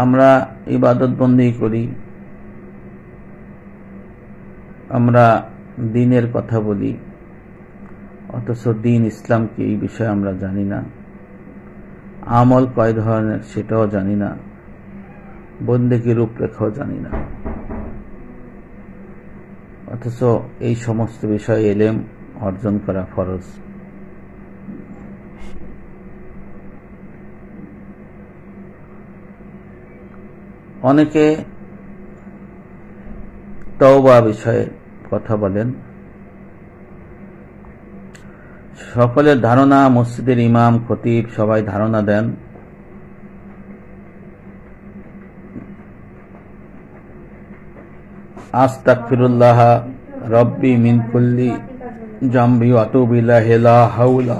আমরা ইবাদত বন্দেগী করি, আমরা দ্বীনের কথা বলি, অথচ দ্বীন ইসলাম কি এই বিষয়ে আমরা জানি না। আমল কয় ধরনের সেটাও জানি না, বন্দেগীর রূপরেখাও জানি না। অথচ এই সমস্ত বিষয়ে ইলম অর্জন করা ফরজ। অনেকে তওবা বিষয়ে কথা বলেন। সকলের ধারণা, মসজিদের ইমাম, খতিব সবাই ধারণা দেন আস্তাগফিরুল্লাহ রব্বি মিন কুল্লি জামবি ওয়া আতুবু ইলাইহি লা হাওলা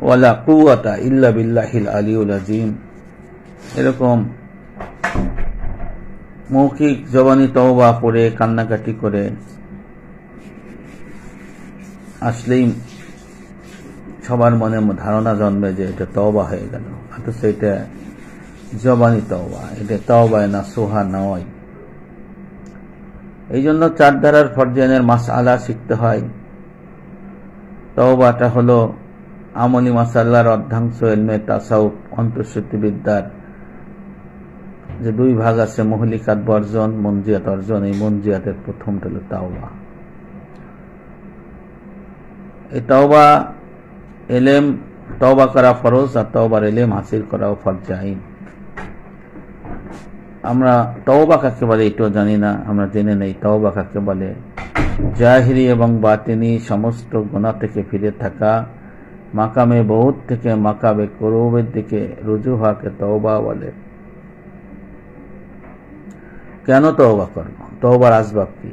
ওয়ালা কুওয়াতা ইল্লা বিল্লাহিল আলিয়্যিল আযীম। এরকম মৌখিক জবানি তওবা পড়ে কান্নাকাটি করে আসলেই সবার মনে ধারণা জন্মে যে এটা তওবা হয়ে গেল, অথচ এটা জবানি তওবা, এটা তওবায়ে নাসুহা নয়। এই জন্য চার ধারার ফরজাইনের মাসআলা শিখতে হয়। তওবাটা হলো আমলি মাসালার অর্ধাংশ, ইলমে তাসাউফ অন্তঃসত্ত্বা বিদ্যার যে দুই ভাগ আছে, মুহলিকাত বর্জন, মনজিয়াত অর্জন। এই মনজিয়াতের প্রথমটা হলো তাওবা। এই তাওবা ইলম, তওবা করা ফরজ, আর তওবার ইলম হাসিল করাও ফরজাইন। আমরা তওবা কাকে বলে এটাও জানি না, আমরা জেনে নেই তওবা কাকে বলে। জাহিরি এবং বাতিনি সমস্ত গুনাহ থেকে ফিরে থাকা, মাকামে বহুত থেকে মাকামে কুরুবের দিকে রুজু হওয়াকে তওবা বলে। কেন তওবা করব? তওবার আসবাব কি?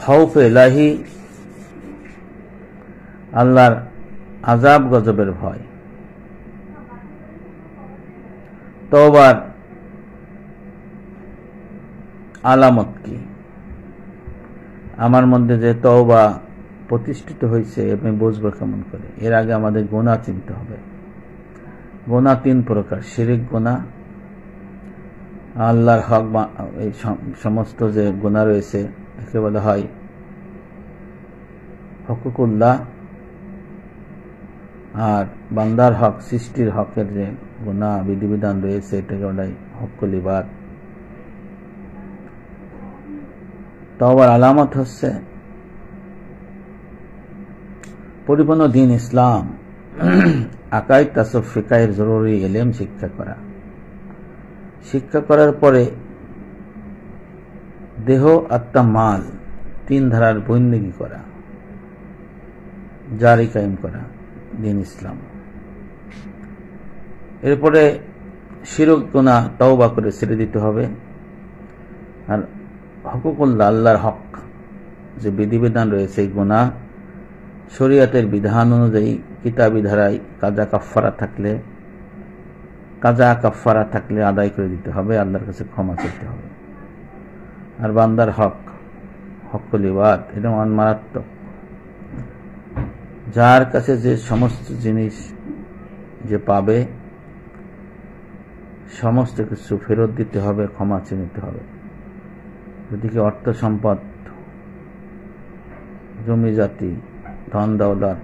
খাউফ ইলাহি, আল্লাহর আযাব গজবের ভয়। তওবার আলামত কি? আমার মধ্যে যে তওবা প্রতিষ্ঠিত হয়েছে আমি বুঝবো কেমন করে? এর আগে আমাদের গুনাহ চিনতে হবে। গুনাহ তিন প্রকার: শিরক গুনাহ, আল্লাহর হক, এই সমস্ত যে গুনাহ রয়েছে একে বলা হয় হকুকুল্লাহ, আর বান্দার হক, সৃষ্টির হকের যে গুনাহ বিধিবিধান রয়েছে এটাকে বলা হয় হকুল ইবাদ। তওবার আলামত হচ্ছে পরিপূর্ণ দ্বীন ইসলাম, আকাইদ, তাসাউফ, ফিকহের জরুরি ইলম শিক্ষা করা। শিক্ষা করার পরে দেহ, আত্মা, মাল তিন ধারার বন্দেগী করা, জারি কায়েম করা দ্বীন ইসলাম। এরপরে শিরক গুনাহ তওবা করে ছেড়ে দিতে হবে। আর হকুকুল্লাহ, আল্লাহর হক যে বিধিবিধান রয়েছে এই গুনাহ শরীয়তের বিধান অনুযায়ী কিতাবী ধারায় কাজা কাফারা থাকলে আদায় করে দিতে হবে, আল্লাহর কাছে ক্ষমা চাইতে হবে। আর বান্দার হক, হকুল ইবাদ, এটা মারাত্মক। যার কাছে যে সমস্ত জিনিস যে পাবে সমস্ত কিছু ফেরত দিতে হবে, ক্ষমা চেয়ে নিতে হবে। ওদিকে অর্থ সম্পদ, জমি জাতি, ধন দৌলত,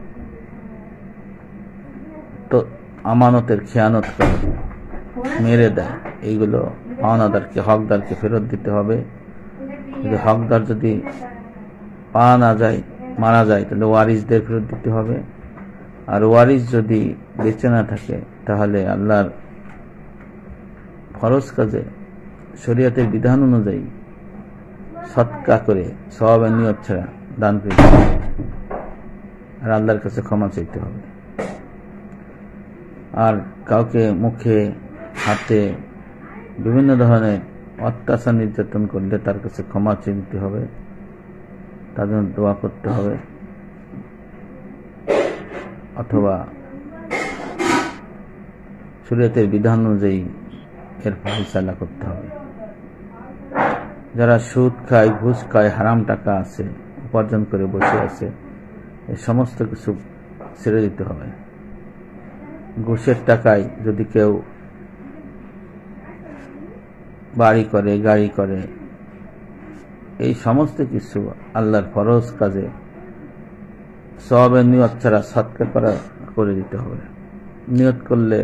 তো আমানতের খেয়ানত করে মেরে দেয়, এইগুলো পাওনাদারকে, হকদারকে ফেরত দিতে হবে। যদি হকদার যদি পাওয়া না যায়, মারা যায়, তাহলে ওয়ারিসদের ফেরত দিতে হবে। আর ওয়ারিস যদি বেঁচে না থাকে তাহলে আল্লাহর ফরজ কাজে শরীয়তের বিধান অনুযায়ী সদকা করে সওয়াবের নিয়ত ছাড়া দান করে দিতে হবে। আর আল্লাহর কাছে ক্ষমা চাইতে হবে। আর কাউকে মুখে, হাতে বিভিন্ন ধরনের অত্যাচার নির্যাতন করলে তার কাছে ক্ষমা চেয়ে নিতে হবে, তার জন্য দোয়া করতে হবে, অথবা শরীয়তের বিধান অনুযায়ী এর ফয়সালা করতে হবে। যারা সুদ খায়, ঘুষ খায়, হারাম টাকা আছে উপার্জন করে বসে আছে, এই সমস্ত কিছু ছেড়ে দিতে হবে। ঘুষের টাকায় যদি কেউ বাড়ি করে, গাড়ি করে, এই সমস্ত কিছু আল্লাহর ফরজ কাজে সওয়াবের নিয়ত ছাড়া সদকা করে দিতে হবে। নিয়ত করলে,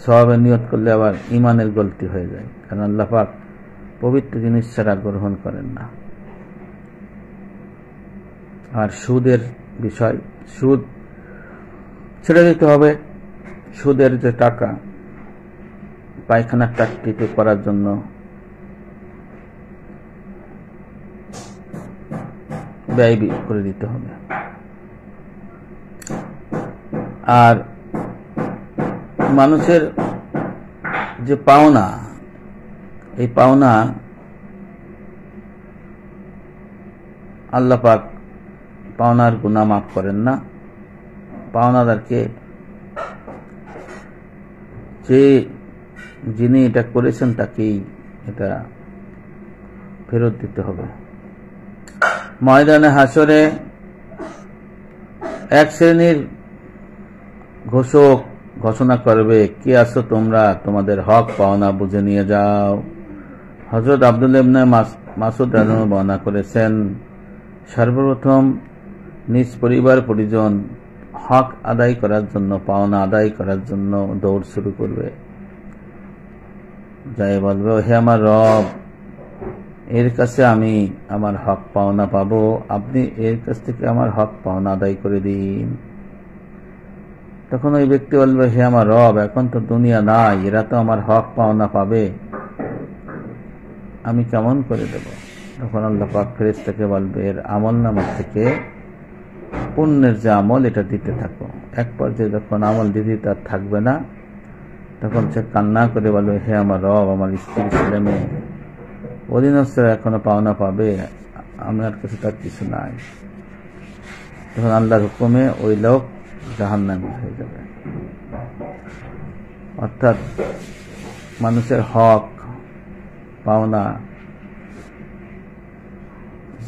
সওয়াবের নিয়ত করলে আবার ঈমানের গলতি হয়ে যায়, কারণ আল্লাহ পাক পবিত্র জিনিস ছাড়া গ্রহণ করেন না। আর সুদের বিষয়, সুদ ছেড়ে দিতে হবে। সুদের যে টাকা পায়খানার টাকটিতে করার জন্য ব্যয় করে দিতে হবে। আর মানুষের যে পাওনা, এই পাওনা আল্লাহ পাক পাওনার গুনাহ মাফ করেন না। পাওনাদারকে, যে যিনি এটা করেছেন তাকেই এটা ফেরত দিতে হবে। ময়দানে হাসরে এক শ্রেণীর ঘোষক ঘোষণা করবে, কে আছো তোমরা, তোমাদের হক পাওনা বুঝে নিয়ে যাও। হযরত আব্দুল্লাহ ইবনে মাসউদ রাদিয়াল্লাহু আনহু বর্ণনা করেছেন, সর্বপ্রথম নিজ পরিবার পরিজন হক আদায় করার জন্য, পাওনা আদায় করার জন্য দৌড় শুরু করবে। যাই বলবে, হে আমার রব, এর কাছে আমি আমার হক পাওনা পাবো, আপনি এর কাছ থেকে আমার হক পাওনা আদায় করে দিন। তখন ওই ব্যক্তি বলবে, হে আমার রব, এখন তো দুনিয়া নাই, এরা তো আমার হক পাওনা পাবে, আমি কেমন করে দেব? তখন আল্লাহ পাক ফেরেশতাকে বলবে, এর আমলনামা থেকে পুণ্যের যে আমল এটা দিতে থাকো। এক পর্যায়ে যখন আমল দিদি তার থাকবে না, তখন সে কান্না করে বলবে, হে আমার রব, আমার স্ত্রী ছেলে মেয়ে অধীনস্থরা এখনো পাওনা পাবে, আমার কাছে তার কিছু নাই। তখন আল্লাহর হুকুমে ওই লোক জাহান্নামী হয়ে যাবে। অর্থাৎ মানুষের হক পাওনা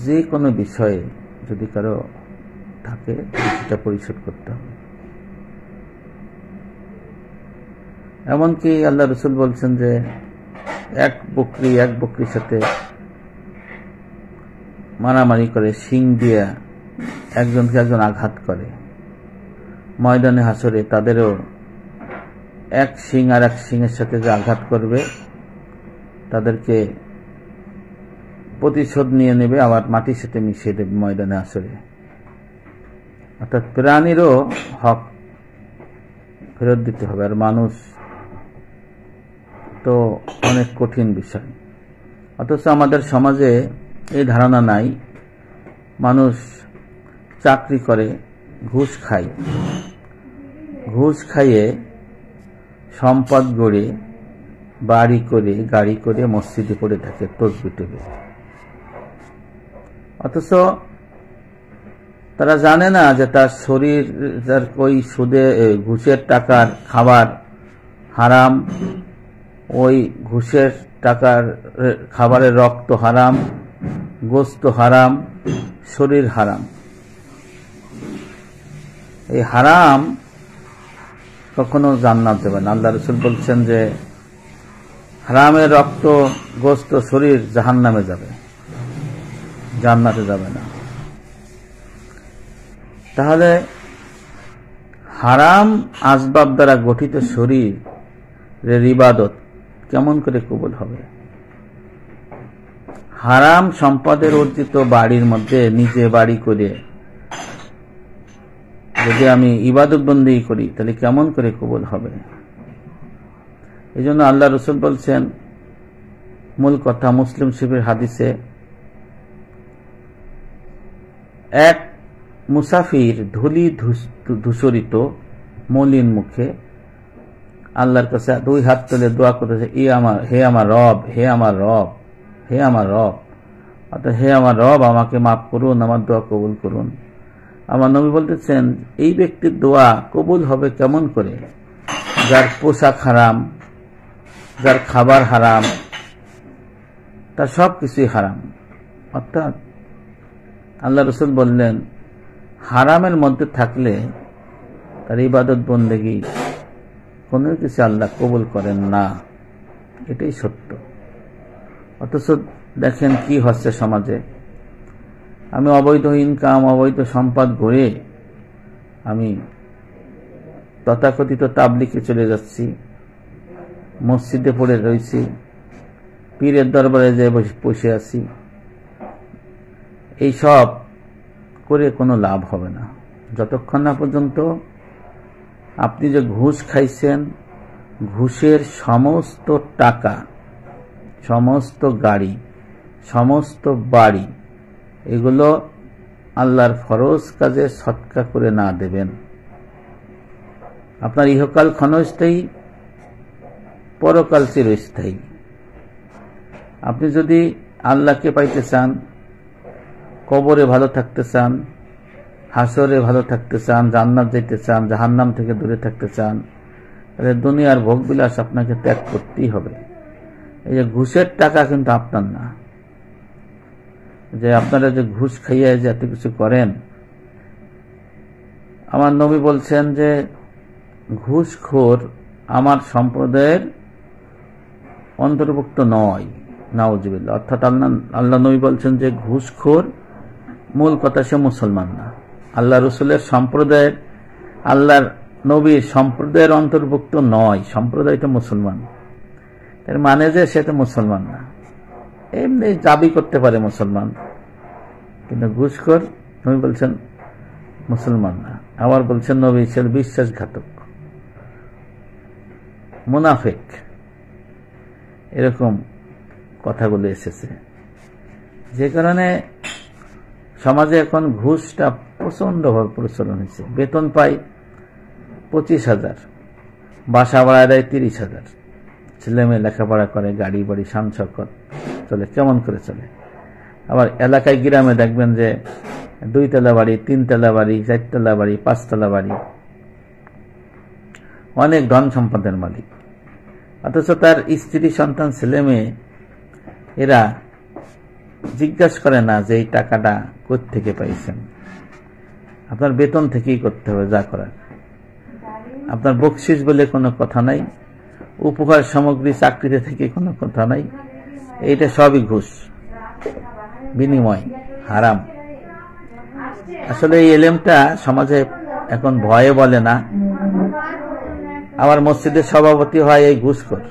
যে কোনো বিষয়ে যদি কারো থাকে সেটা পরিশোধ করতে হবে। এমনকি আল্লাহ রাসূল বলছেন যে এক বকরির সাথে মারামারি করে, শিং দিয়ে একজনকে একজন আঘাত করে, ময়দানে হাসরে তাদেরও এক শিং আর এক শিংয়ের সাথে যে আঘাত করবে তাদেরকে প্রতিশোধ নিয়ে নেবে, আবার মাটির সাথে মিশিয়ে দেবে ময়দানে হাসরে। অর্থাৎ প্রাণীরও হক ফেরত দিতে হবে। আর মানুষ তো অনেক কঠিন বিষয়, অথচ আমাদের সমাজে এই ধারণা নাই। মানুষ চাকরি করে, ঘুষ খায়, ঘুষ খাইয়ে সম্পদ গড়ে বাড়ি করে, গাড়ি করে মসজিদে পড়ে থাকে তসবিহ টেবে। অথচ তারা জানে না যে তার শরীর, তার ওই সুদে ঘুষের টাকার খাবার হারাম, ওই ঘুষের টাকার খাবারের রক্ত হারাম, গোস্ত হারাম, শরীর হারাম। এই হারাম কখনো জান্নাত দেবে না। আল্লাহ রাসূল বলছেন যে হারামের রক্ত, গোস্ত, শরীর জাহান্নামে যাবে, জান্নাতে যাবে না। তাহলে হারাম আসবাব দ্বারা গঠিত শরীরের ইবাদত কেমন করে কবুল হবে? হারাম সম্পদের অর্জিত বাড়ির মধ্যে নিজে বাড়ি করে যদি আমি ইবাদত বন্দেগী করি তাহলে কেমন করে কবুল হবে? এই জন্য আল্লাহ রাসূল বলছেন, মূল কথা মুসলিম শরীফের হাদিসে, এক মুসাফির ধুলি ধূসরিত মলিন মুখে আল্লাহর কাছে দুই হাত তুলে দোয়া করতেছে, হে আমার রব, হে আমার রব, হে আমার রব। অর্থাৎ হে আমার রব, আমাকে মাফ করুন, আমার দোয়া কবুল করুন। আমার নবী বলতেছেন, এই ব্যক্তির দোয়া কবুল হবে কেমন করে? যার পোশাক হারাম, যার খাবার হারাম, তার সব কিছুই হারাম। অর্থাৎ আল্লাহ রাসূল বললেন, হারামের মধ্যে থাকলে তার ইবাদত বন্দেগী কোনো কিছু আল্লাহ কবুল করেন না। এটাই সত্য। অথচ দেখেন কি হচ্ছে সমাজে। আমি অবৈধ ইনকাম, অবৈধ সম্পদ গড়ে আমি তথাকথিত তাবলিগে চলে যাচ্ছি, মসজিদে পড়ে রয়েছি, পীরের দরবারে যে বসে আছি, এই সব করে কোনো লাভ হবে না যতক্ষণ না পর্যন্ত আপনি যে ঘুষ খাইছেন, ঘুষের সমস্ত টাকা, সমস্ত গাড়ি, সমস্ত বাড়ি, এগুলো আল্লাহর ফরজ কাজে সৎকা করে না দেবেন। আপনার ইহকাল ক্ষণস্থায়ী, পরকাল চিরস্থায়ী। আপনি যদি আল্লাহকে পাইতে চান, কবরে ভালো থাকতে চান, হাসরে ভালো থাকতে চান, জান্নাত যেতে চান, জাহান্নাম থেকে দূরে থাকতে চান, তাহলে দুনিয়ার ভোগবিলাস আপনাকে ত্যাগ করতেই হবে। এই যে ঘুষের টাকা কিন্তু আপনার না, যে আপনারা যে ঘুষ খাইয়ে যে এত কিছু করেন। আমার নবী বলছেন যে ঘুষখোর আমার সম্প্রদায়ের অন্তর্ভুক্ত নয়, নাউজুবিল্লাহ। অর্থাৎ আল্লাহ নবী বলছেন যে ঘুষখোর মূল কথা সে মুসলমান না, আল্লাহ রসুলের সম্প্রদায়ের, আল্লাহর নবীর সম্প্রদায়ের অন্তর্ভুক্ত নয়। সম্প্রদায় তো মুসলমান, এর মানে যে সে তো মুসলমান না, এমনি দাবি করতে পারে মুসলমান, কিন্তু ঘুষখোর নবী বলছেন মুসলমান না। আবার বলছেন নবী ছিল বিশ্বাসঘাতক, মুনাফিক, এরকম কথাগুলো এসেছে। যে কারণে সমাজে এখন ঘুষটা প্রচন্ডভাবে প্রচলন হয়েছে। বেতন পাই 25,000, বাসা ভাড়া দেয় 30,000, ছেলে মেয়ে লেখাপড়া করে, গাড়ি বাড়ি শান শওকত চলে, কেমন করে চলে। আবার এলাকায় গ্রামে দেখবেন যে 2 তলা বাড়ি, 3 তলা বাড়ি, 4 তলা বাড়ি, 5 তলা বাড়ি, অনেক ধন সম্পদের মালিক। অথচ তার স্ত্রী, সন্তান, ছেলে মেয়ে এরা জিজ্ঞাসা করে না যে এই টাকাটা কোত্থেকে পাইছেন। আপনার বেতন থেকেই করতে হবে যা করার। আপনার বকশিস বলে কোনো কথা নাই, উপহার সামগ্রী চাকরিতে থেকে কোনো কথা নাই। এইটা সবই ঘুষ, বিনিময়, হারাম। আসলে এই এলেমটা সমাজে এখন ভয়ে বলে না। আমার মসজিদের সভাপতি হয় এই ঘুষখোর,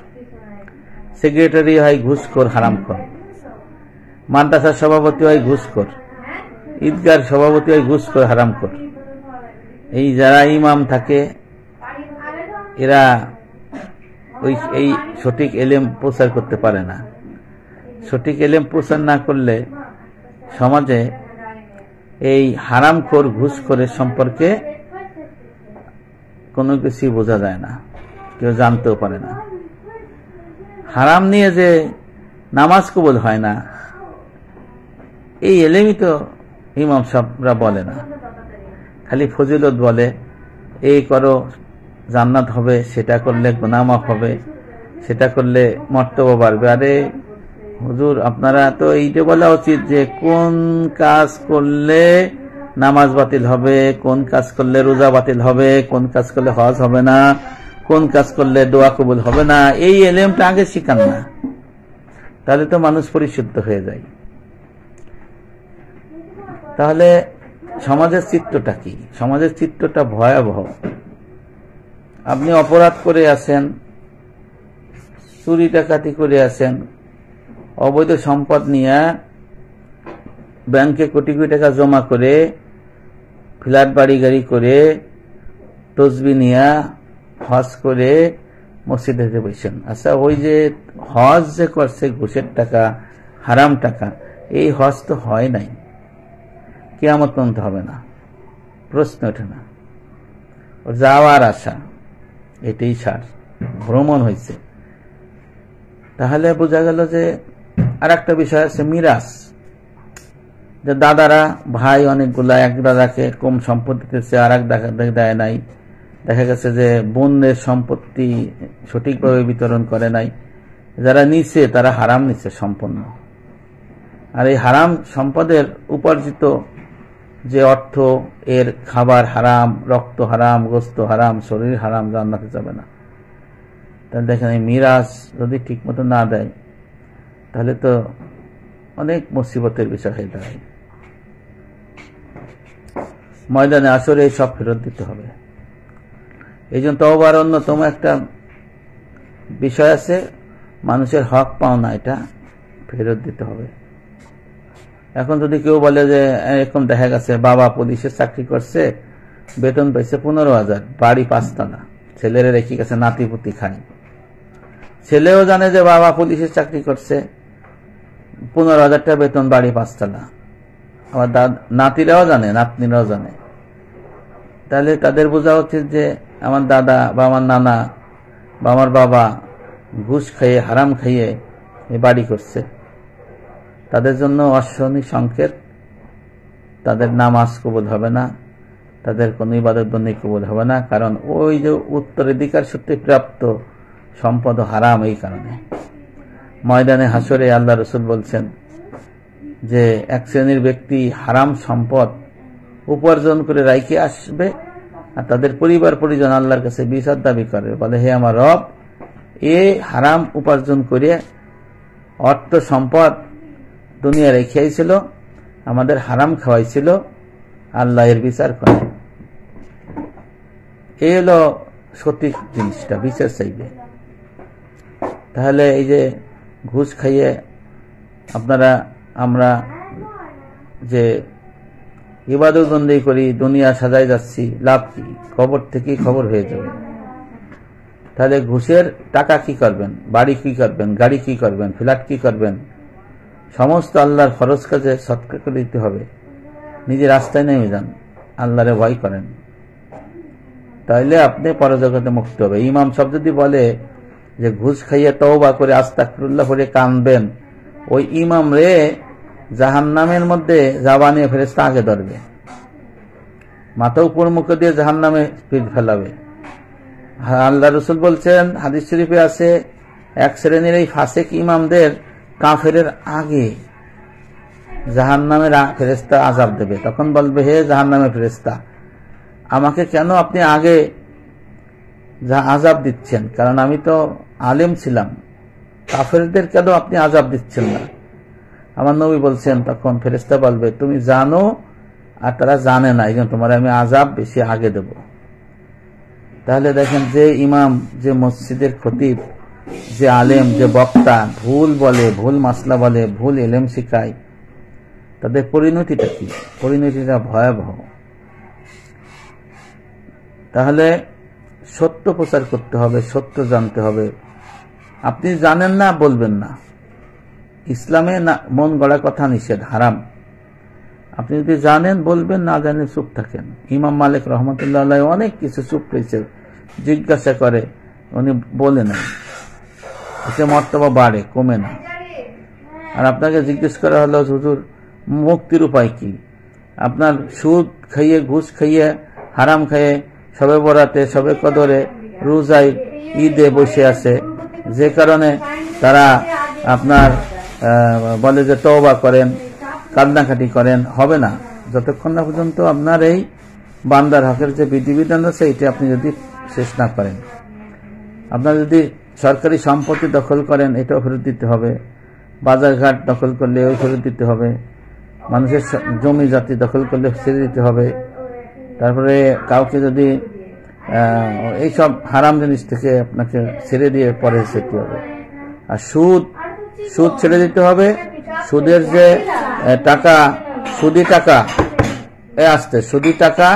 সেক্রেটারি হয় ঘুষখোর, হারামখোর, মাদ্রাসার সভাপতি হয় ঘুষখোর, ঈদগার সভাপতি হয় ঘুষখোর, হারামখোর। এই যারা ইমাম থাকে এরা এই সঠিক এলেম প্রচার করতে পারে না। সঠিক এলেম প্রচার না করলে সমাজে এই হারামখোর, ঘুষখোরের সম্পর্কে কোনো কিছুই বোঝা যায় না, কেউ জানতেও পারে না। হারাম নিয়ে যে নামাজ কবুল হয় না, এই এলেমই তো ইমাম সাহেবরা বলে না, খালি ফজিলত বলে। এই করো জান্নাত হবে, সেটা করলে গুনাহ মাফ হবে, সেটা করলে মর্তবা বাড়বে। আরে হুজুর, আপনারা তো এইটা বলা উচিত যে কোন কাজ করলে নামাজ বাতিল হবে, কোন কাজ করলে রোজা বাতিল হবে, কোন কাজ করলে হজ হবে না, কোন কাজ করলে দোয়া কবুল হবে না। এই এলেমটা আগে শিখান না, তাহলে তো মানুষ পরিশুদ্ধ হয়ে যায়। তাহলে সমাজের চিত্রটা কি? সমাজের চিত্রটা ভয়াবহ। আপনি অপরাধ করে আছেন, চুরি ডাকাতি করে আছেন, অবৈধ সম্পদ নিয়ে ব্যাংকে কোটি কোটি টাকা জমা করে, ফ্ল্যাট বাড়ি গাড়ি করে, তসবি নিয়া হজ করে মসজিদে বসেন। আচ্ছা, ওই যে হজ যে করছে ঘুষের টাকা, হারাম টাকা, এই হজ তো হয় নাই, কিয়ামত পর্যন্ত হবে না, প্রশ্ন ওঠে না। ওর যাওয়ার আশা, এটাই সার, ভ্রমণ হয়েছে। তাহলে বোঝা গেল যে আর একটা বিষয় আছে মিরাস, যে দাদারা ভাই অনেকগুলা, এক দাদাকে কম সম্পত্তি দিচ্ছে, আর এক দাদাকে দেয় নাই। দেখা গেছে যে বোনের সম্পত্তি সঠিকভাবে বিতরণ করে নাই, যারা নিচ্ছে তারা হারাম নিচ্ছে সম্পূর্ণ। আর এই হারাম সম্পদের উপার্জিত যে অর্থ, এর খাবার হারাম, রক্ত হারাম, গোস্ত হারাম, শরীর হারাম, জান্নাতে যাবে না। তাহলে দেখেন এই মিরাস যদি ঠিক মতো না দেয়, তাহলে তো অনেক মুসিবতের বিষয় হয়ে দাঁড়ায়। ময়দানে আসরে সব ফেরত দিতে হবে। এই জন্য তওবার অন্যতম একটা বিষয় আছে, মানুষের হক পাওনা এটা ফেরত দিতে হবে। এখন যদি কেউ বলে যে এরকম দেখা গেছে বাবা পুলিশের চাকরি করছে, বেতন পাইছে 15,000, বাড়ি 5 তলা, ছেলেরা রেখে গেছে নাতিপুতি খায়। ছেলেও জানে যে বাবা পুলিশের চাকরি করছে, 15,000 টাকা বেতন, বাড়ি 5 তলা। আমার নাতিরাও জানে, নাতনিরাও জানে। তাহলে তাদের বোঝা উচিত যে আমার দাদা বা আমার নানা বা আমার বাবা ঘুষ খাইয়ে হারাম খাইয়ে এই বাড়ি করছে। তাদের জন্য অশনি সংকেত, তাদের নামাজ কবুল হবে না, তাদের কোন ইবাদত বন্দি কবুল হবে না, কারণ ওই যে উত্তরাধিকার সূত্রে প্রাপ্ত সম্পদ হারাম। এই কারণে ময়দানে হাসরে আল্লাহ রসুল বলছেন যে এক শ্রেণীর ব্যক্তি হারাম সম্পদ উপার্জন করে রাইখে আসবে, আর তাদের পরিবার পরিজন আল্লাহর কাছে বিচার দাবি করে, বলে হে আমার রব, এ হারাম উপার্জন করে অর্থ সম্পদ দুনিয়া রেখে আইছিল, আমাদের হারাম খাওয়াইছিল, আল্লাহ এর বিচার করে। এই হলো সঠিক জিনিসটা, বিচার চাইবে। তাহলে এই যে ঘুষ খাইয়ে আমরা যে ইবাদত বন্দি করি, দুনিয়া সাজাই যাচ্ছি, লাভ কি? কবর থেকেই খবর হয়ে যাবে। তাহলে ঘুষের টাকা কি করবেন, বাড়ি কি করবেন, গাড়ি কি করবেন, ফ্ল্যাট কি করবেন, সমস্ত আল্লাহর ফরজ কাজে সৎকার করে দিতে হবে। নিজের রাস্তায় নেমে যান, আল্লাহরে ভয় করেন, তাইলে আপনি পরজগতে মুক্ত হবে। ইমাম সব যদি বলে যে ঘুষ খাইয়ে তওবা করে আস্তাগফিরুল্লাহ পড়ে কাঁদবেন, ওই ইমাম রে জাহান্নামের মধ্যে জাবানে ফেরেশতা আগে ধরবে, মাথা উপর মুখ দিয়ে জাহান্নামে পিঠ ফেলাবে। আল্লাহ রসুল বলছেন, হাদিস শরীফে আছে, এক শ্রেণীর এই ফাসিক ইমামদের কাফেরের আগে জাহান্নামের ফেরেশতা আযাব দেবে। তখন বলবে, হে জাহান্নামের ফেরেশতা, আমাকে কেন আপনি আগে আযাব দিচ্ছেন? কারণ আমি তো আলেম ছিলাম, কাফেরদের কেন আপনি আযাব দিচ্ছেন না? আমার নবী বলছেন, তখন ফেরেশতা বলবে, তুমি জানো আর তারা জানে না, এই জন্য তোমার আমি আযাব বেশি আগে দেব। তাহলে দেখেন, যে ইমাম, যে মসজিদের খতিব, যে আলেম, যে বক্তা ভুল বলে, ভুল মাসলা বলে, ভুল ইলম শিখায়, তাদের পরিণতিটা কি? পরিণতিটা ভয়াবহ। তাহলে সত্য প্রচার করতে হবে, সত্য জানতে হবে। আপনি জানেন না, বলবেন না। ইসলামে না মন গড়া কথা নিষেধ, হারাম। আপনি যদি জানেন বলবেন, না জানেন চুপ থাকেন। ইমাম মালিক রহমতুল্লাহ আলাইহি অনেক কিছু চুপ রয়েছে, জিজ্ঞাসা করে, উনি বলে না, এতে মর্তবা বাড়ে, কমে না। আর আপনাকে জিজ্ঞেস করা হলো, হুজুর মুক্তির উপায় কি? আপনার সুদ খাইয়ে, ঘুষ খাইয়ে, হারাম খাইয়ে সবে বরাতে, সবে কদরে, রোজায়, ঈদে বসে আছে, যে কারণে তারা আপনার বলে যে তওবা করেন, কান্নাকাটি করেন, হবে না যতক্ষণ না পর্যন্ত আপনার এই বান্দার হকের যে বিধিবিধান আছে এটা আপনি যদি শেষ না করেন। আপনার যদি সরকারি সম্পত্তি দখল করেন, এটাও ফেরত দিতে হবে। বাজারঘাট দখল করলে ওই ফেরত দিতে হবে। মানুষের জমি জাতি দখল করলে ছেড়ে দিতে হবে। তারপরে কাউকে যদি এইসব হারাম জিনিস থেকে আপনাকে ছেড়ে দিয়ে পরে যেতে হবে। আর সুদ ছেড়ে দিতে হবে। সুদের যে টাকা, সুদি টাকা আসতে, সুদি টাকা,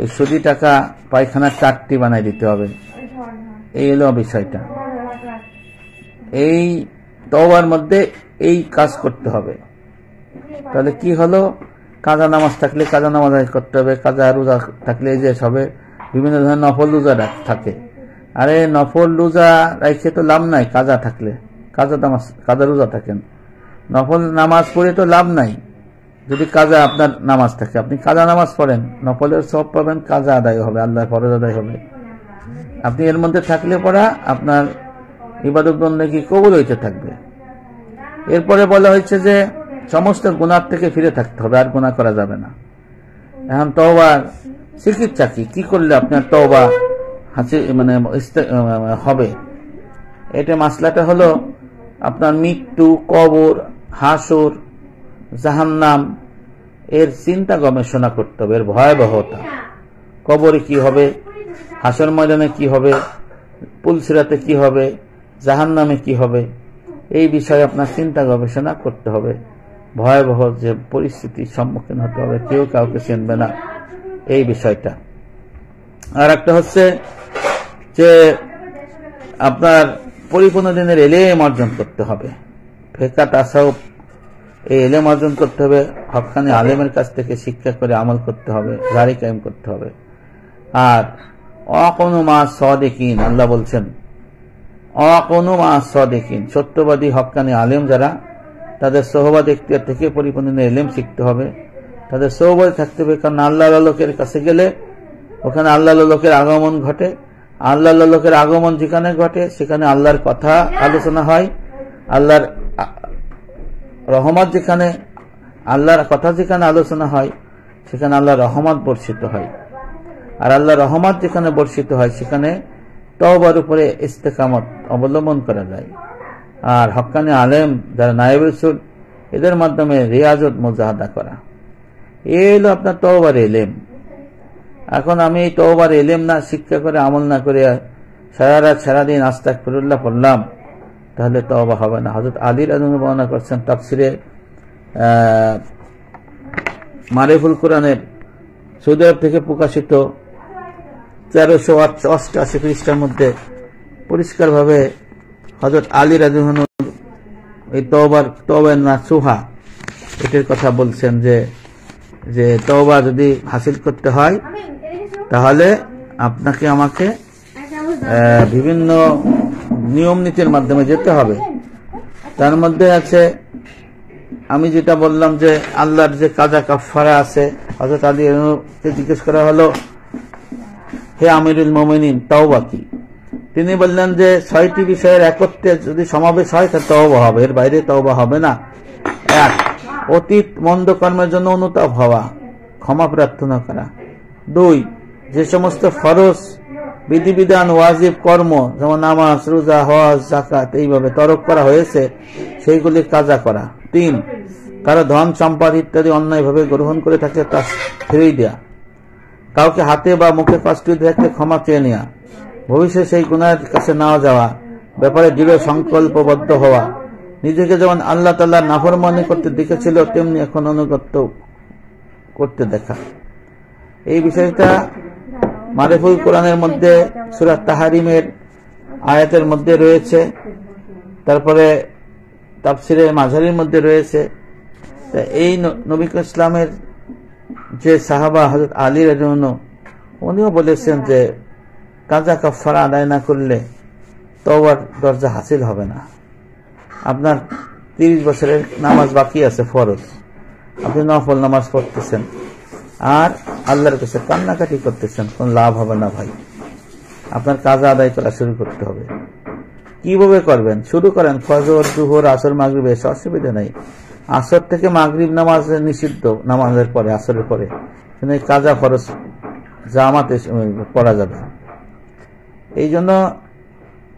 এই সুদি টাকা পায়খানার চারটি বানাই দিতে হবে। এই হলো বিষয়টা। এই তওবার মধ্যে এই কাজ করতে হবে। তাহলে কি হলো? কাজা নামাজ থাকলে কাজা নামাজ করতে হবে, কাজা রোজা থাকলে যে সবে বিভিন্ন ধরনের নফল রোজা থাকে। আরে নফল রোজা রাখে তো লাভ নাই, কাজা থাকলে, কাজা রোজা থাকেন, নফল নামাজ পড়ে তো লাভ নাই। যদি কাজা আপনার নামাজ থাকে, আপনি কাজা নামাজ পড়েন, নফলের সব পাবেন, কাজা আদায় হবে, আল্লাহর ফরজ আদায় হবে। আপনি এর মধ্যে থাকলে পড়া আপনার ইবাদত বন্দেগী কবুল হইতে থাকবে। এরপরে বলা হয়েছে যে সমস্ত গুনাহ থেকে ফিরে থাকতে হবে, আর গুনাহ করা যাবে না। এখন তওবার চিকিৎসা কি করলে আপনার তওবা হবে? এটা মাসলাটা হলো, আপনার মৃত্যু, কবর, হাসর, জাহান্নাম এর চিন্তা গবেষণা করতে হবে, এর ভয়াবহতা, কবরে কি হবে, হাসর ময়দানে কি হবে, পুলসিরাতে কি হবে, জাহান্নামে কি হবে, এই বিষয়ে আপনার চিন্তা গবেষণা করতে হবে। ভয়াবহ যে পরিস্থিতির সম্মুখীন হতে হবে, কেউ কাউকে চিনবে না, এই বিষয়টা। আর একটা হচ্ছে যে আপনার পরিপূর্ণ দিনের এলেম অর্জন করতে হবে, ফিকহ তাসাউফ এই এলেম অর্জন করতে হবে, হক্কানি আলেমের কাছ থেকে শিক্ষা করে আমল করতে হবে, জারি কায়েম করতে হবে। আর অকুনু মা সাদিকিন, আল্লাহ বলছেন অকুনু মা সাদিকিন, সত্যবাদী হক্কানি আলেম যারা, তাদের সোহবত ইখতিয়ার থেকে পরিপূর্ণ এলেম শিখতে হবে, তাদের সোহবত থাকতে হবে। কারণ আল্লাহর লোকের কাছে গেলে ওখানে আল্লাহর লোকের আগমন ঘটে, আল্লাহর লোকের আগমন যেখানে ঘটে সেখানে আল্লাহর কথা আলোচনা হয়, আল্লাহর রহমত যেখানে, আল্লাহর কথা যেখানে আলোচনা হয় সেখানে আল্লাহর রহমত বর্ষিত হয়। আর আল্লাহর রহমত যেখানে বর্ষিত হয় সেখানে তওবার উপরে ইস্তেকামত অবলম্বন করা যায়। আর হক্কানি আলেম যারা নায়েব রাসূল, এদের মাধ্যমে রিয়াজত মুজাহাদা করা, এই হলো আপনার তওবার এলেম। এখন আমি এই তওবার এলেম না শিক্ষা করে আমল না করে সারা রাত সারাদিন আস্তাগফিরুল্লাহ পড়লাম, তাহলে তওবা হবে না। হযরত আলী রাদিয়াল্লাহু আনহু বর্ণনা করছেন তাফসিরে মারিফুল কোরআনের সৌদি আরব থেকে প্রকাশিত 1388 পৃষ্ঠার মধ্যে পরিষ্কারভাবে হযরত আলী রাদিয়াল্লাহু আনহু এই তওবা নাসুহা এটার কথা বলছেন যে তওবা যদি হাসিল করতে হয় তাহলে আপনাকে আমাকে বিভিন্ন নিয়ম নীতির মাধ্যমে যেতে হবে। তার মধ্যে আছে, আমি যেটা বললাম যে আল্লাহর যে কাজা কাফারা আছে, হযরত আলী কে জিজ্ঞেস করা হলো, হে আমিরুল মুমিনিন তওবা কি? তিনি বললেন যে 6টি বিষয়ের একত্রে যদি সমাবেশ হয় তা তওবা হবে, এর বাইরে তওবা হবে না। 1, অতীত মন্দ কর্মের জন্য অনুতাপ হওয়া, ক্ষমা প্রার্থনা করা। 2, যে সমস্ত ফরজ বিধিবিধান ওয়াজিব কর্ম যেমন নামাজ, রোজা, হজ, যাকাত এইভাবে তরক করা হয়েছে সেইগুলি কাজা করা। 3, কারো ধন সম্পদ ইত্যাদি অন্যায়ভাবে গ্রহণ করে থাকে তা ফিরিয়ে দেয়া, কাউকে হাতে বা মুখে কষ্ট দেখলে ক্ষমা চেয়ে নেওয়া, ভবিষ্যতে সেই গুনাহের কাছে না যাওয়া, ব্যাপারে দৃঢ় সংকল্পবদ্ধ হওয়া, নিজেকে যেমন আল্লাহ তাআলার নাফরমানি করতে দেখেছিল তেমনি এখন অনুগত করতে দেখা। এই বিষয়টা মারিফুল কোরআনের মধ্যে সূরা তাহরিমের আয়াতের মধ্যে রয়েছে, তারপরে তাফসিরে মাঝারির মধ্যে রয়েছে। এই নবী ইসলামের যে সাহাবা হযরত আলী রাদিয়াল্লাহু আনহু, উনিও বলেছেন যে কাজা কাফারা আদায় না করলে তওবার দরজা হাসিল হবে না। আপনার 30 বছরের নামাজ বাকি আছে ফরজ, আপনি নফল নামাজ পড়তেছেন আর আল্লাহর কাছে কান্নাকাটি করতেছেন, কোন লাভ হবে না ভাই। আপনার কাজা আদায় করা শুরু করতে হবে। কিভাবে করবেন? শুরু করেন ফজর, জোহর, আসর, মাগরিব, এসে অসুবিধা নেই। আসর থেকে মাগরিব নামাজ নিষিদ্ধ, নামাজের পরে, আসরের পরে, কিন্তু কাজা ফরজ জামাতে পড়া যাবে। এই জন্য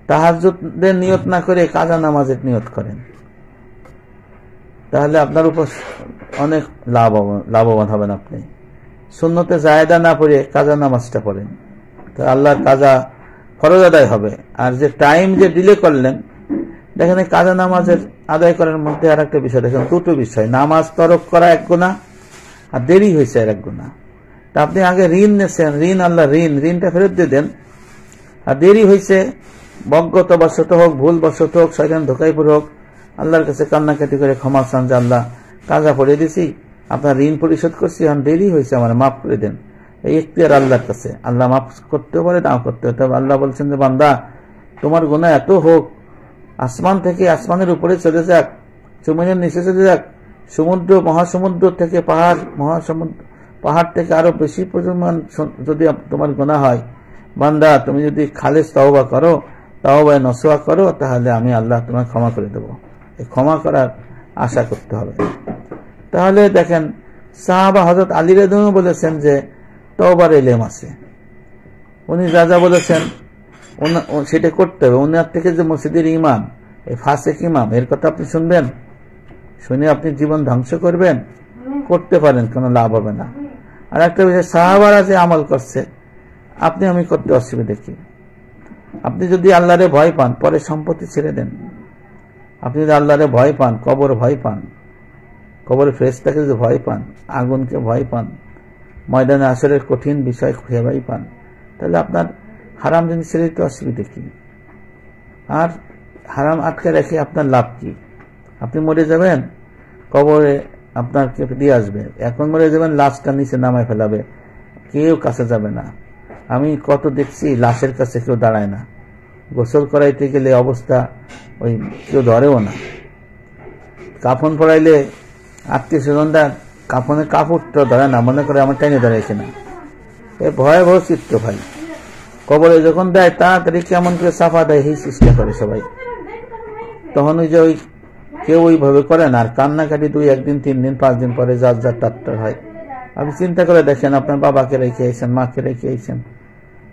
তাহাজ্জুদের নিয়ত না করে কাজা নামাজের নিয়ত করেন, তাহলে আপনার উপর অনেক লাভবান হবেন আপনি। সুন্নতে জায়েদা না পড়ে কাজা নামাজটা পড়েন, তো আল্লাহর কাজা ফরজ আদায় হবে। আর যে টাইম যে ডিলে করলেন, দেখেন কাজা নামাজের আদায় করার মধ্যে আর একটা বিষয় দেখেন, দুটো বিষয়, নামাজ তরক করা এক গুনাহ আর দেরি হয়েছে আর এক গুনাহ। তা আপনি আগে ঋণ নেছেন, ঋণ আল্লাহ ঋণটা ফেরত দিয়ে দেন। আর দেরি হয়েছে বজ্ঞত বশত হোক, ভুল বশত হোক, শয়তান ধোকায় পড়ে হোক, আল্লাহর কাছে কান্নাকাটি করে ক্ষমা চান যে আল্লাহ কাজা পড়ে দিছি, আপনার ঋণ পরিশোধ করছি, এখন দেরি হয়েছে, আমার মাফ করে দেন। এই ইখতিয়ার আল্লাহর কাছে, আল্লাহ মাফ করতেও পারে, নাও করতে পারে। তবে আল্লাহ বলছেন যে বান্দা তোমার গুনাহ এত হোক, আসমান থেকে আসমানের উপরে চলে যাক, জমিনের নিচে চলে যাক, সমুদ্র মহাসমুদ্র থেকে পাহাড় থেকে আরো বেশি পরিমাণ যদি তোমার গুনাহ হয়, বান্দা তুমি যদি খালেস তওবা করো, তওবায়ে নসুহা করো, তাহলে আমি আল্লাহ তোমাকে ক্ষমা করে দেব। এই ক্ষমা করার আশা করতে হবে। তাহলে দেখেন সাহাবা হযরত আলী রাদিয়াল্লাহু আনহু বলেছেন যে তওবার ইলম আছে, উনি যা যা বলেছেন সেটা করতে হবে। উনার থেকে যে মসজিদের ইমাম এই ফাসিক ইমাম এর কথা আপনি শুনবেন? শুনে আপনি জীবন ধ্বংস করবেন? করতে পারেন, কোনো লাভ হবে না। আর একটা বিষয়, সাহাবারা যে আমল করছে আপনি আমি করতে অসুবিধা কি? আপনি যদি আল্লাহরে ভয় পান, পরে সম্পত্তি ছেড়ে দেন। আপনি যদি আল্লাহরে ভয় পান, কবর ভয় পান, কবর ফেরেশতাকে যদি ভয় পান, আগুনকে ভয় পান, ময়দানে আসরের কঠিন বিষয় ভয় পান, তাহলে আপনার হারাম জিনিস ছেড়ে দিতে অসুবিধা কি? আর হারাম আটকে রেখে আপনার লাভ কি? আপনি মরে যাবেন, কবরে আপনাকে দিয়ে আসবে, এখন মরে যাবেন, লাশটা নিচে নামায় ফেলাবে, কেউ কাছে যাবে না। আমি কত দেখছি লাশের কাছে কেউ দাঁড়ায় না, গোসল করাইতে গেলে অবস্থা ওই কেউ ধরেও না। কাফন পড়াইলে আত্মীয় স্বজনরা কাফনের কাপড়টা ধরে না, মনে করে আমার টাইনে দাঁড়াইছে না। এ ভয়াবহ চিত্র ভাই। কবরে যখন দেয় তাড়াতাড়ি কেমন করে চাপা দেয় এই চেষ্টা করে সবাই। তখন ওই যে ওই কেউ ওইভাবে করে না, আর কান্নাকাটি 2 একদিন 3 দিন 5 দিন পরে যার যার টাট্টার হয়। আপনি চিন্তা করে দেখেন, আপনার বাবাকে রেখে আইছেন, মাকে রেখে আইছেন,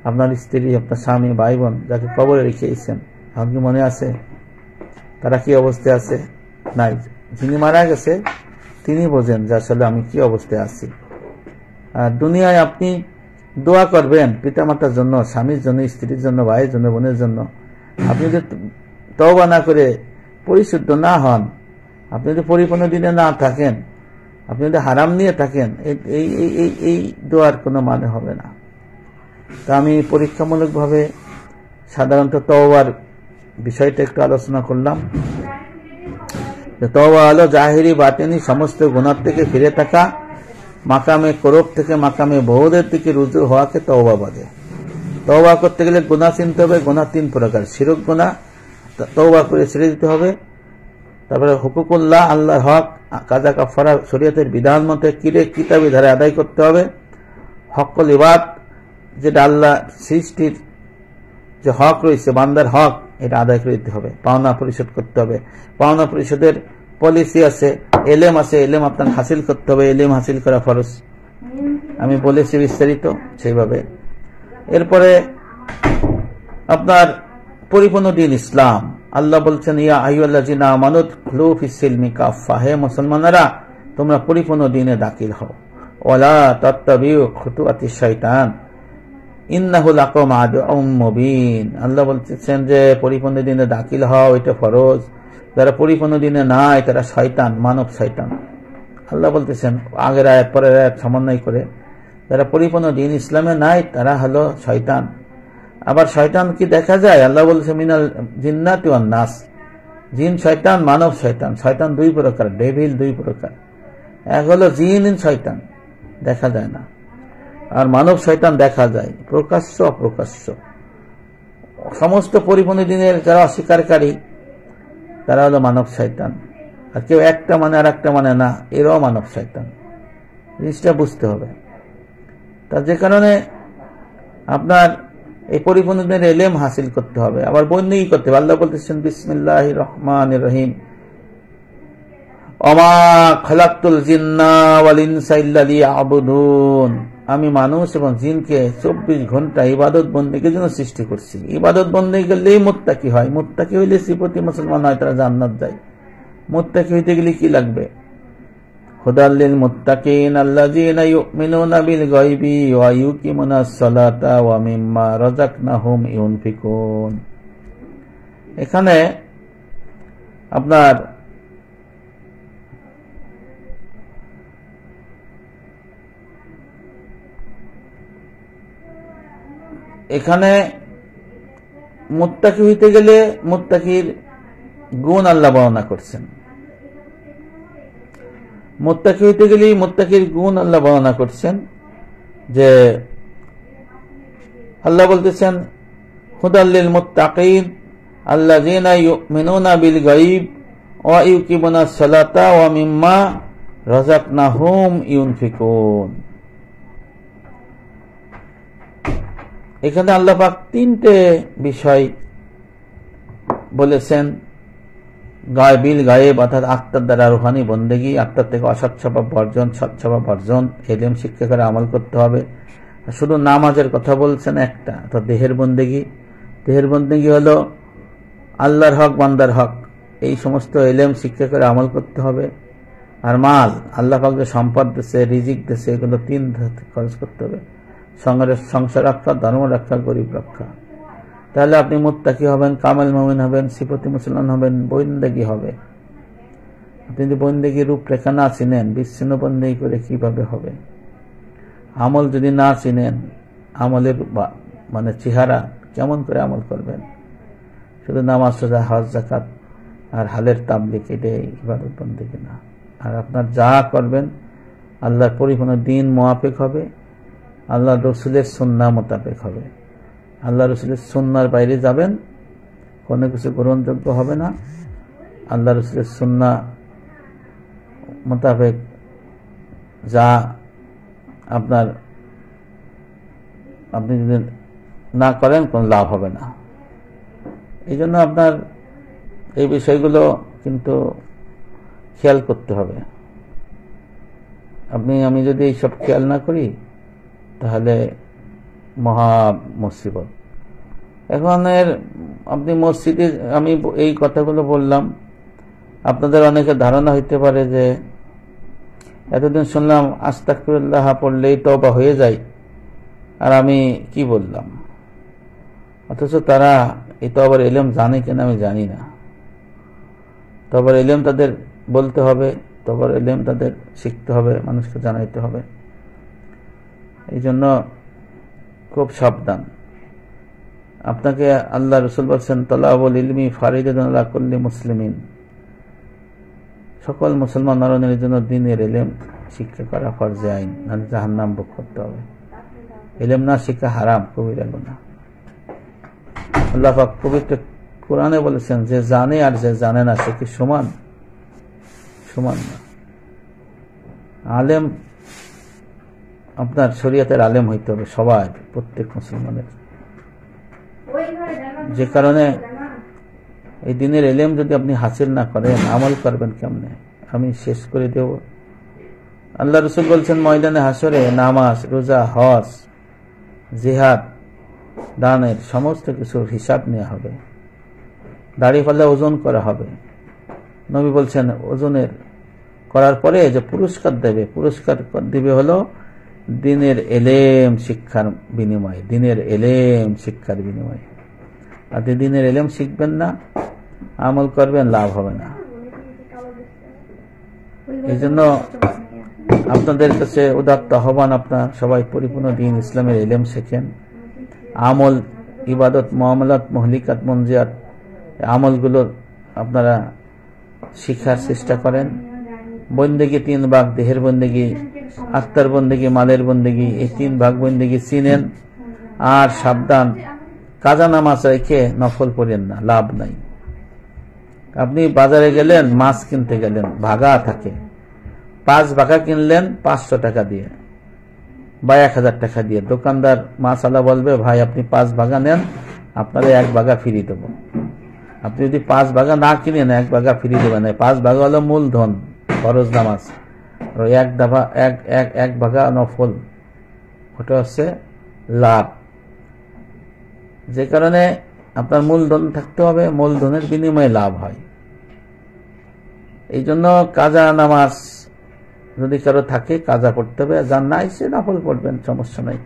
আপনার স্ত্রী, আপনার স্বামী, ভাই বোন যাকে কবরে রেখে আইছেন, আমার কি মনে আছে তারা কি অবস্থায় আছে? নাই। যিনি মারা গেছে তিনি বোঝেন যে আসলে আমি কি অবস্থায় আছি। আর দুনিয়ায় আপনি দোয়া করবেন পিতামাতার জন্য, স্বামীর জন্য, স্ত্রীর জন্য, ভাইয়ের জন্য, বোনের জন্য। আপনি যদি তওবা না করে পরিশুদ্ধ না হন, আপনি যদি পরিপূর্ণ দিনে না থাকেন, আপনি যদি হারাম নিয়ে থাকেন, এই দোয়ার কোনো মানে হবে না। তা আমি পরীক্ষামূলকভাবে সাধারণত তওবার বিষয়টা একটু আলোচনা করলাম। তওবা হলো জাহিরি বাতিনি সমস্ত গুনাহ থেকে ফিরে থাকা, মাকামে করব থেকে মাকামে বহুদের দিকে রুজু হওয়াকে তওবা বলে। তওবা করতে গেলে গুনাহ চিনতে হবে। গুনাহ 3 প্রকার। শিরক গুনাহ, তওবা করে ছেড়ে দিতে হবে। তারপরে হুকুকুল্লাহ, আল্লাহর হক, কাজা কাফারা শরীয়তের বিধান মতে কিতাবী ধারে আদায় করতে হবে। হকুল ইবাদ, যেটা আল্লাহ সৃষ্টির যে হক রয়েছে, বান্দার হক, এটা আদায় করে দিতে হবে। পাওনা পরিশোধ করতে হবে। পাওনা পরিশোধের পলিসি আছে, এলেম আছে, এলেম আপনার হাসিল করতে হবে। এলেম হাসিল করা ফরজ, আমি বলেছি বিস্তারিত সেইভাবে। এরপরে আপনার পরিপূর্ণ দিন ইসলাম। আল্লাহ বলছেন, ইয়া আইয়ুহাল্লাযিনা আমানু দুখুলু ফিস সিলমি কাফা, হে মুসলমানেরা তোমরা পরিপূর্ণ দিনে দাখিল হও। ওয়ালা তাত্তাবিউ খুতুওয়াতিশ শাইতান ইন্নাহু লাকুম আদুউম মুবিন। আল্লাহ বলছেন যে পরিপূর্ণ দিনে দাখিল হও, এটা ফরজ। যারা পরিপূর্ণ দিনে নাই তারা শয়তান, মানব শয়তান। আল্লাহ বলতেছেন আগের আয়াত পরের আয়াত সমন্বয় করে, যারা পরিপূর্ণ দিন ইসলামে নাই তারা হলো শয়তান। আবার শয়তান কি দেখা যায়? আল্লাহ বলছে মিনাল জিন্নাতি ওয়ান নাস, জিন শয়তান, মানব শয়তান। শয়তান 2 প্রকার, ডেভিল 2 প্রকার। এক হলো জিন শয়তান, দেখা যায় না, আর মানব শয়তান দেখা যায়, প্রকাশ্য অপ্রকাশ্য। সমস্ত পরিপূর্ণ দিনের যারা অস্বীকারী তারা হলো মানব শয়তান। আর কেউ একটা মানে আর একটা মানে না, এরাও মানব শয়তান। জিনিসটা বুঝতে হবে। তা যে কারণে আপনার এই পরিপূর্ণ দিনের ইলম হাসিল করতে হবে, আবার বন্দেগী করতে হবে। আল্লাহ বলতেছেন বিসমিল্লাহির রহমানির রহিম, ওমা খালাকতুল জিন্না ওয়াল ইনসা ইল্লা লিয়াবুদুন, আমি মানুষ এবং জিনকে 24 ঘন্টা ইবাদত বন্দেগীর জন্য সৃষ্টি করছি। ইবাদত বন্দেগী করলেই মুত্তাকি হয়। মুত্তাকি হইলে সিফতি মুসলমান হয়, তারা জান্নাত যায়। মুত্তাকি হইতে গেলে কি লাগবে? হুদাল লিল মুত্তাকিন আল্লাযীনা ইউমিনুনা বিল গায়বি ওয়া ইউকিমুনাস সালাতা ওয়া মিম্মা রাযাকনাহুম ইউনফিকুন। এখানে আপনার মুত্তাকি হইতে গেলে মুত্তাকির গুণ আল্লাহ বর্ণনা করছেন। মুত্তাকি হইতে গেলে মুত্তাকির গুণ আল্লাহ বর্ণনা করছেন, যে আল্লাহ বলতেছেন হুদাল লিল মুত্তাকিন আল্লাযীনা ইউমিনুনা বিল গায়ব ওয়া ইউকিমুনাস সালাতা ওয়া মিম্মা রাযাকনাহুম ইউনফিকুন। এখানে আল্লাহ পাক 3টে বিষয় বলেছেন। গায়বিল গায়েব, অর্থাৎ আত্মার দ্বারা রুহানি বন্দেগী, আত্মার থেকে অসৎ স্বভাব বর্জন, সৎ স্বভাব অর্জন, এলেম শিক্ষা করে আমল করতে হবে। শুধু নামাজের কথা বলছেন একটা, অর্থাৎ দেহের বন্দেগী। দেহের বন্দেগী হলো আল্লাহর হক, বান্দার হক। এই সমস্ত ইলম শিক্ষা করে আমল করতে হবে। আর মাল আল্লাহ পাক যে সম্পদ দিয়েছে, রিজিক দিয়েছে, এগুলো 3 ধাপে খরচ করতে হবে। সংসার রক্ষা, ধর্ম রক্ষা, গরিব রক্ষা। তাহলে আপনি মুত্তাকি হবেন, কামেল মুমিন হবেন, সিফতি মুসলমান হবেন, বন্দেগী হবে। আপনি যদি বন্দেগীর রূপরেখা না চিনেন, বিচ্ছিন্ন বন্দেগী করে কিভাবে হবে? আমল যদি না চিনেন, আমলের মানে চেহারা কেমন করে আমল করবেন? শুধু নামাজ, রোজা, হজ, যাকাত আর হালের তাবলীগ, এটাই ইবাদত বন্দেগী না। আর আপনার যা করবেন আল্লাহর পরিপূর্ণ দ্বীন মোয়াফেক হবে, আল্লাহ রসুলের সুন্নাহ মোতাবেক হবে। আল্লাহ রসুলের সুন্নাহর বাইরে যাবেন, কোনো কিছু গ্রহণযোগ্য হবে না। আল্লাহ রসুলের সুন্নাহ মোতাবেক যা আপনি যদি না করেন কোনো লাভ হবে না। এই জন্য আপনার এই বিষয়গুলো কিন্তু খেয়াল করতে হবে। আমি যদি এইসব খেয়াল না করি তাহলে মহা মুসিবত। এখন আপনি মসজিদে, আমি এই কথাগুলো বললাম, আপনাদের অনেকে ধারণা হইতে পারে যে এতদিন শুনলাম আস্তাগফিরুল্লাহ পড়লেই তওবা হয়ে যায়, আর আমি কি বললাম। অথচ তারা এই তওবার ইলম জানে কিনা আমি জানি না। তওবার ইলম তাদের বলতে হবে, তওবার ইলম তাদের শিখতে হবে, মানুষকে জানাইতে হবে। এই জন্য খুব সাবধান। আপনাকে আল্লাহ রসুল বলছেন, তলাবুল ইলমি ফারিদাতুন আলা কুল্লি মুসলিমিন, সকল মুসলমান নরনারীর জন্য দ্বীনের ইলম শিক্ষা করা ফরজে আইন, নাহলে জাহান্নাম ভোগ করতে হবে। ইলম না শিক্ষা হারাম, কবিরা গুনাহ। আল্লাহ পাক পবিত্র কোরআনে বলেছেন, যে জানে আর যে জানে না সে কি সমান? সমান না। আলেম আপনার শরীয়তের আলেম হইতে হবে সবাই, প্রত্যেক মুসলমানের। যে কারণে এই দিনের ইলম যদি আপনি হাসিল না করেন, আমল করবেন কেমনে? আমি শেষ করে দেব। আল্লাহ রসুল বলছেন, ময়দানে হাসরে নামাজ, রোজা, হজ, জিহাদ, দানের সমস্ত কিছুর হিসাব নেওয়া হবে। দাড়ি পাল্লা ওজন করা হবে। নবী বলছেন, ওজনের করার পরে যে পুরস্কার দেবে, পুরস্কার দিবে হলো দ্বীনের ইলম শিক্ষার বিনিময়ে, দ্বীনের ইলম শিক্ষার বিনিময়ে। আপনি দ্বীনের ইলম শিখবেন না, আমল করবেন, লাভ হবে না। এই জন্য আপনাদের কাছে উদাত্ত আহ্বান, আপনার সবাই পরিপূর্ণ দ্বীন ইসলামের ইলম শেখেন। আমল, ইবাদত, মুআমালাত, মুহলিকাত, মুনজিয়াত, আমলগুলো আপনারা শিখার চেষ্টা করেন। বন্দেগী 3 ভাগ, দেহের বন্দেগী, আত্মার বন্দেগী, মালের বন্দেগী, এই 3 ভাগ বন্দেগী চিনেন। আর সাবধান, কাজা নামাজ রেখে নফল পড়েন না, লাভ নাই। আপনি বাজারে গেলেন, মাছ কিনতে গেলেন, ভাগা থাকে, 5 ভাগা কিনলেন 500 টাকা দিয়ে বা 1000 টাকা দিয়ে। দোকানদার মাছওয়ালা বলবে, ভাই আপনি 5 ভাগা নেন, আপনারা 1 ভাগা ফ্রি দেবো। আপনি যদি 5 ভাগা না কিনেন, 1 ভাগা ফ্রি দেবেন। 5 ভাগা হলো মূলধন, ফরজ নামাজ, আর 1 ভাগা নফল, ওটা হচ্ছে লাভ। যে কারণে আপনার মূলধন থাকতে হবে, মূলধনের বিনিময়ে লাভ হয়। এই জন্য কাজা নামাজ যদি কারো থাকে, কাজা পড়তে হবে, যার নাই সে নফল পড়বেন, সমস্যা নাই।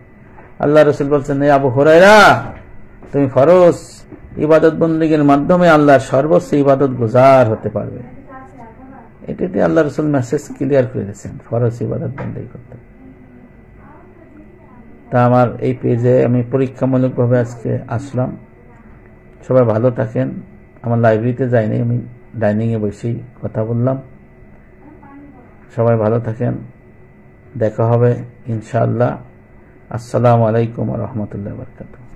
আল্লাহ রসুল বলছেন, আবু হুরায়রা, তুমি ফরজ ইবাদত বন্দেগীর মাধ্যমে আল্লাহর সর্বোচ্চ ইবাদত গুজার হতে পারবে। এটাতে আল্লাহ রসুল মেসেজ ক্লিয়ার করে দিয়েছেন, ফরজ ইবাদত বন্দেগী করতে। তা আমার এই পেজে আমি পরীক্ষামূলকভাবে আজকে আসলাম। সবাই ভালো থাকেন। আমার লাইব্রেরিতে যাইনি, আমি ডাইনিংয়ে বসেই কথা বললাম। সবাই ভালো থাকেন, দেখা হবে ইনশাআল্লাহ। আসসালামু আলাইকুম ওয়া রাহমাতুল্লাহি ওয়া বারাকাতুহু।